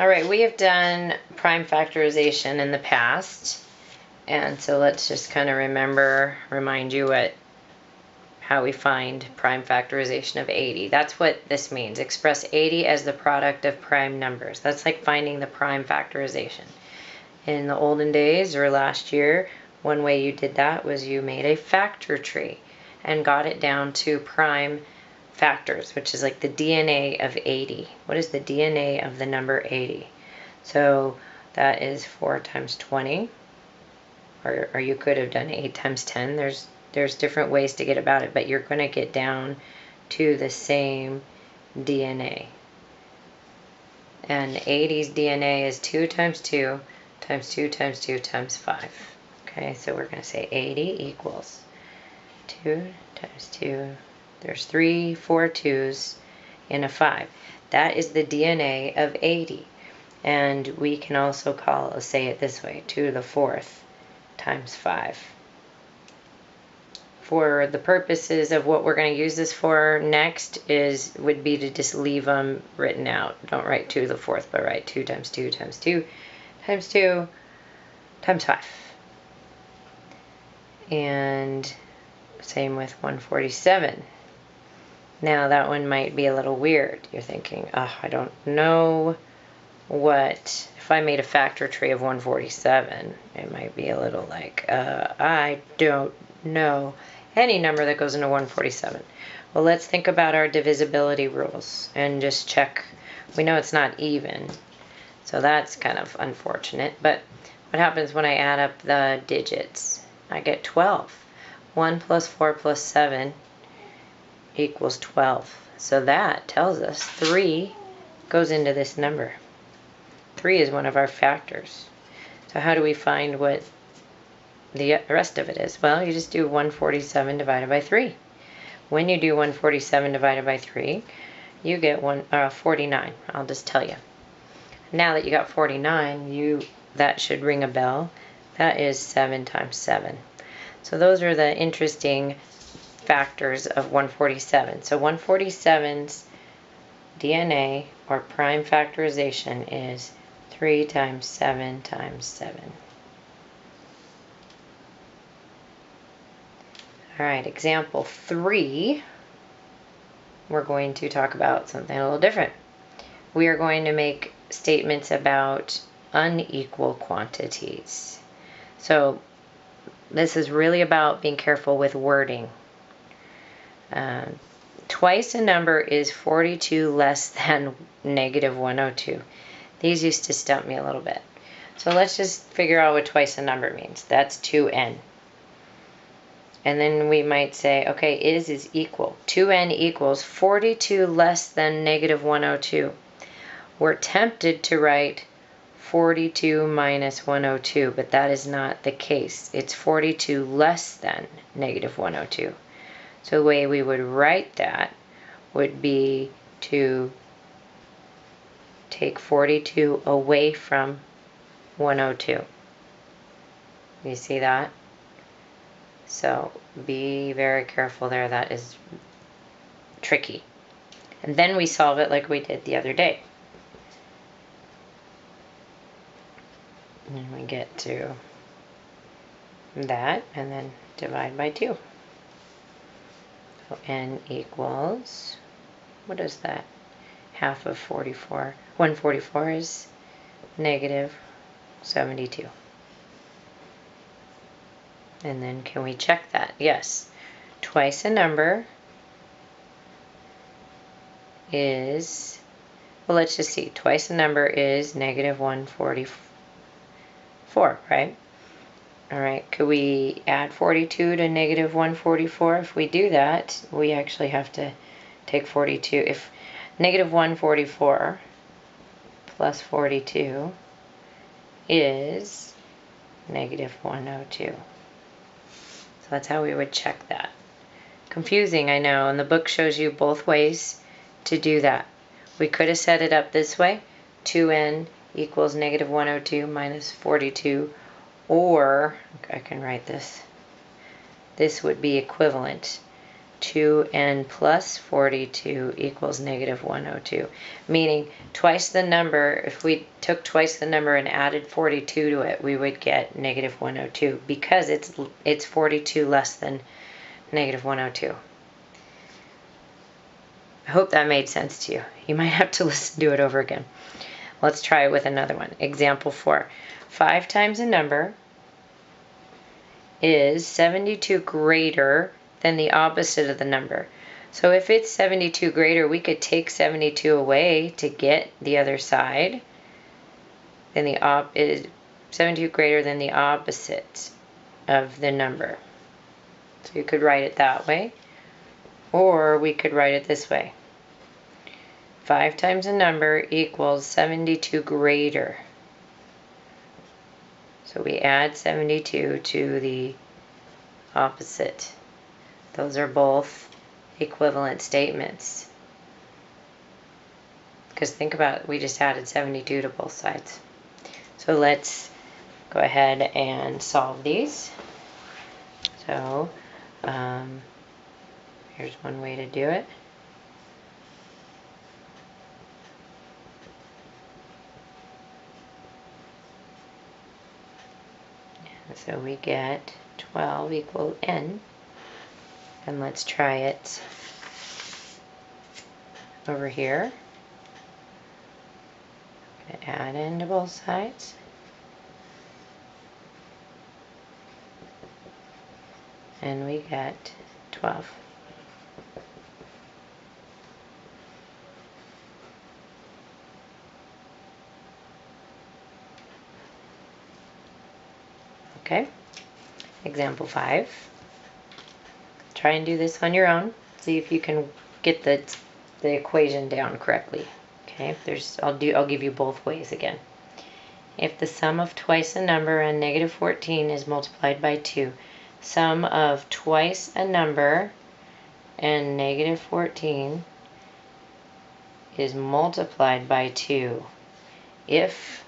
All right, we have done prime factorization in the past, and so let's just kind of remind you how we find prime factorization of 80. That's what this means. Express 80 as the product of prime numbers. That's like finding the prime factorization. In the olden days or last year, one way you did that was you made a factor tree and got it down to prime factors, which is like the DNA of 80. What is the DNA of the number 80? So that is 4 times 20, or you could have done 8 times 10. There's different ways to get about it, but you're going to get down to the same DNA. And 80's DNA is 2 times 2 times 2 times 2 times 5. Okay, so we're going to say 80 equals 2 times 2. There's 3, 4 2's and a 5. That is the DNA of 80. And we can also say it this way, 2 to the 4th times 5. For the purposes of what we're going to use this for next would be to just leave them written out. Don't write 2 to the 4th, but write 2 times 2 times 2 times 2 times 5. And same with 147. Now that one might be a little weird. You're thinking, oh, I don't know if I made a factor tree of 147, it might be a little like, I don't know any number that goes into 147. Well, let's think about our divisibility rules and just check. We know it's not even, so that's kind of unfortunate. But what happens when I add up the digits? I get 12. 1 plus 4 plus 7 equals 12. So that tells us 3 goes into this number. 3 is one of our factors. So how do we find what the rest of it is? Well, you just do 147 divided by 3. When you do 147 divided by 3, you get 49. I'll just tell you. Now that you got 49, that should ring a bell. That is 7 times 7. So those are the interesting factors of 147. So 147's DNA, or prime factorization, is 3 times 7 times 7. All right, example 3, we're going to talk about something a little different. We are going to make statements about unequal quantities. So this is really about being careful with wording. Twice a number is 42 less than negative 102. These used to stump me a little bit. So let's just figure out what twice a number means. That's 2n. And then we might say, okay, is equal. 2n equals 42 less than negative 102. We're tempted to write 42 minus 102, but that is not the case. It's 42 less than negative 102. So the way we would write that would be to take 42 away from 102. You see that? So be very careful there. That is tricky. And then we solve it like we did the other day. And we get to that and then divide by 2. So n equals, what is that? Half of 44. 144 is negative 72. And then can we check that? Yes. Twice a number is, well, let's just see. Twice a number is negative 144, right? All right, could we add 42 to negative 144? If we do that, we actually have to take 42. If negative 144 plus 42 is negative 102. So that's how we would check that. Confusing, I know, and the book shows you both ways to do that. We could have set it up this way, 2n equals negative 102 minus 42, or I can write this. This would be equivalent 2n plus 42 equals negative 102. Meaning twice the number, if we took twice the number and added 42 to it, we would get negative 102 because it's 42 less than negative 102. I hope that made sense to you. You might have to listen to it over again. Let's try it with another one. Example 4. 5 times a number is 72 greater than the opposite of the number. So if it's 72 greater, we could take 72 away to get the other side. Then is 72 greater than the opposite of the number. So you could write it that way, or we could write it this way. 5 times a number equals 72 greater. So we add 72 to the opposite. Those are both equivalent statements. Because think about it, we just added 72 to both sides. So let's go ahead and solve these. So here's one way to do it. So we get 12 equals n. And let's try it over here. I'm going to add n to both sides. And we get 12. Okay, example 5. Try and do this on your own. See if you can get the equation down correctly. Okay, I'll give you both ways again. If the sum of twice a number and negative 14 is multiplied by 2, sum of twice a number and negative 14 is multiplied by 2. If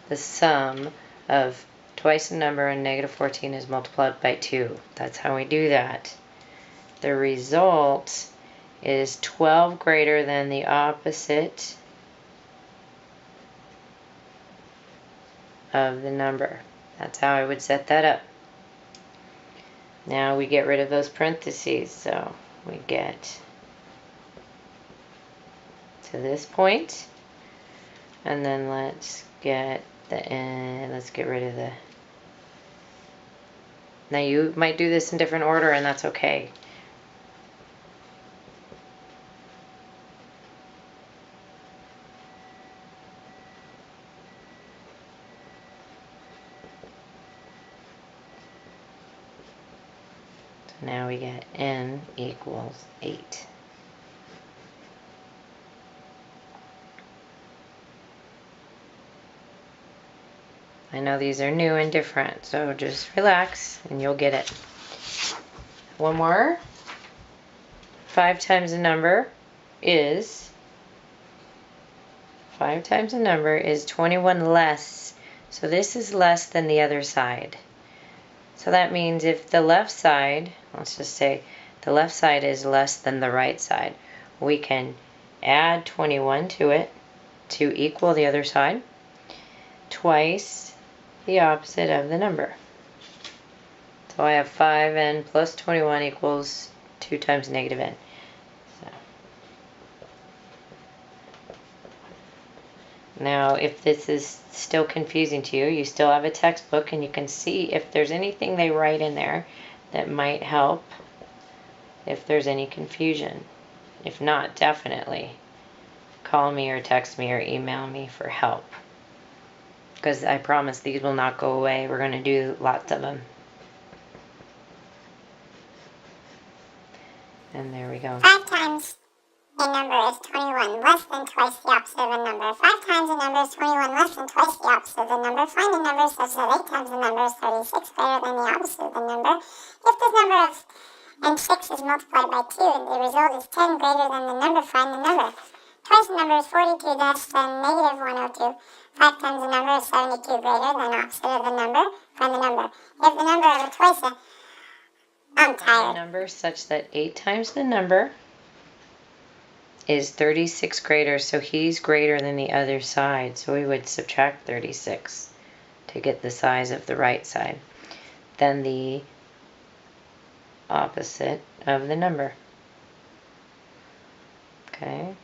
the sum of twice a number and negative 14 is multiplied by 2. That's how we do that. The result is 12 greater than the opposite of the number. That's how I would set that up. Now we get rid of those parentheses. So we get to this point, and then let's get let's get rid of the. Now you might do this in different order, and that's okay. So now we get n equals 8. I know these are new and different, so just relax and you'll get it. One more. 5 times a number is 21 less. So this is less than the other side. So that means if the left side, let's just say the left side is less than the right side, we can add 21 to it to equal the other side twice the opposite of the number. So I have 5n plus 21 equals 2 times negative n. So. Now, if this is still confusing to you, you still have a textbook and you can see if there's anything they write in there that might help if there's any confusion. If not, definitely call me or text me or email me for help. Because I promise these will not go away. We're going to do lots of them. And there we go. 5 times a number is 21 less than twice the opposite of a number. 5 times a number is 21 less than twice the opposite of the number. Find a number such that 8 times a number is 36 greater than the opposite of the number. If the number of n6 is multiplied by 2 and the result is 10 greater than the number, find the number. Twice the number is 42 less than negative 102. 5 times the number is 72 greater than opposite of the number. Find the number. If the number of a twice I'm A tired. number such that 8 times the number is 36 greater, so he's greater than the other side. So we would subtract 36 to get the size of the right side. Then the opposite of the number. Okay.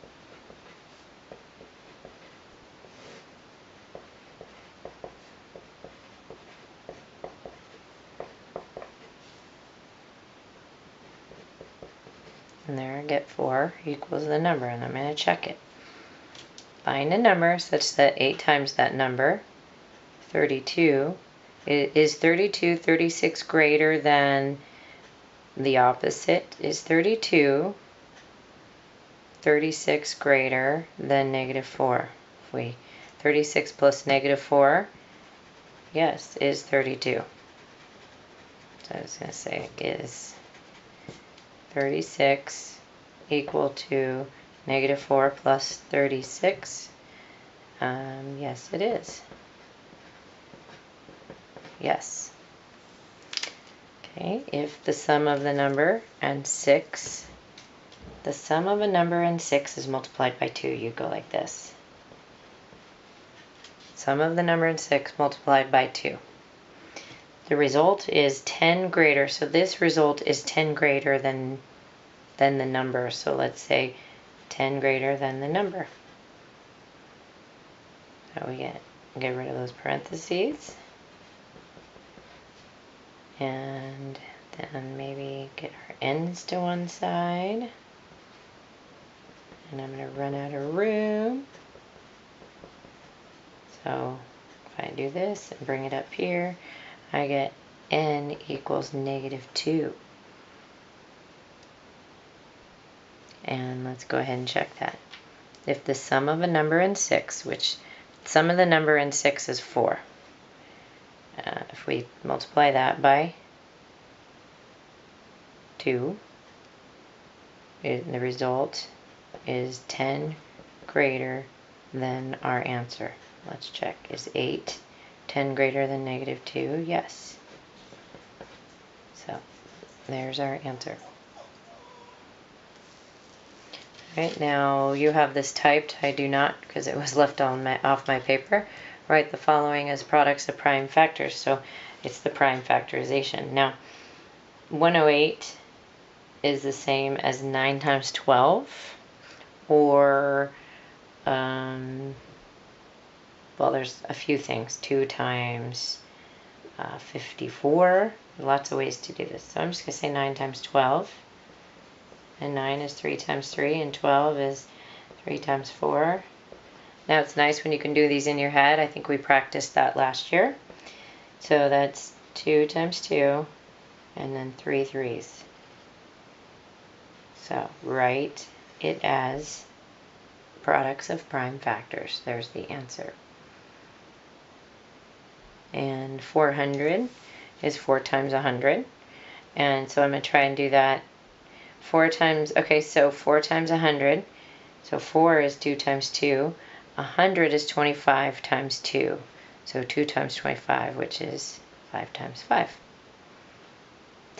And there I get 4 equals the number, and I'm going to check it. Find a number such that 8 times that number, 32, is 32 36 greater than the opposite? Is 32 36 greater than negative 4? If we 36 plus negative 4, yes, is 32. So I was going to say is 36 equal to negative 4 plus 36? Yes, it is. Yes. Okay, if the sum of the number and 6, the sum of a number and 6 is multiplied by 2, you go like this. Sum of the number and 6 multiplied by 2. The result is 10 greater, so this result is 10 greater than the number. So let's say 10 greater than the number. So we get rid of those parentheses. And then maybe get our ends to one side. And I'm going to run out of room. So if I do this and bring it up here, I get n equals negative 2. And let's go ahead and check that. If the sum of a number and 6, which sum of the number and 6 is 4. If we multiply that by 2, the result is 10 greater than our answer. Let's check. Is 8 10 greater than negative 2? Yes. So there's our answer. Right, now you have this typed. I do not, because it was left on off my paper. Write the following as products of prime factors. So it's the prime factorization. Now 108 is the same as 9 times 12, or well, there's a few things. 2 times 54. Lots of ways to do this. So I'm just going to say 9 times 12. And 9 is 3 times 3, and 12 is 3 times 4. Now it's nice when you can do these in your head. I think we practiced that last year. So that's 2 times 2, and then 3 3s. So write it as products of prime factors. There's the answer. And 400 is 4 times 100. And so I'm going to try and do that 4 times, okay, so 4 times 100. So 4 is 2 times 2. 100 is 25 times 2. So 2 times 25, which is 5 times 5.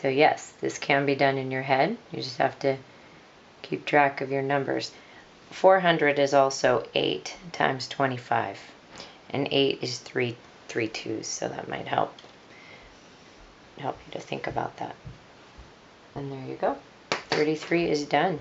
So yes, this can be done in your head. You just have to keep track of your numbers. 400 is also 8 times 25. And 8 is 3 twos, so that might help you to think about that. And there you go. 33 is done.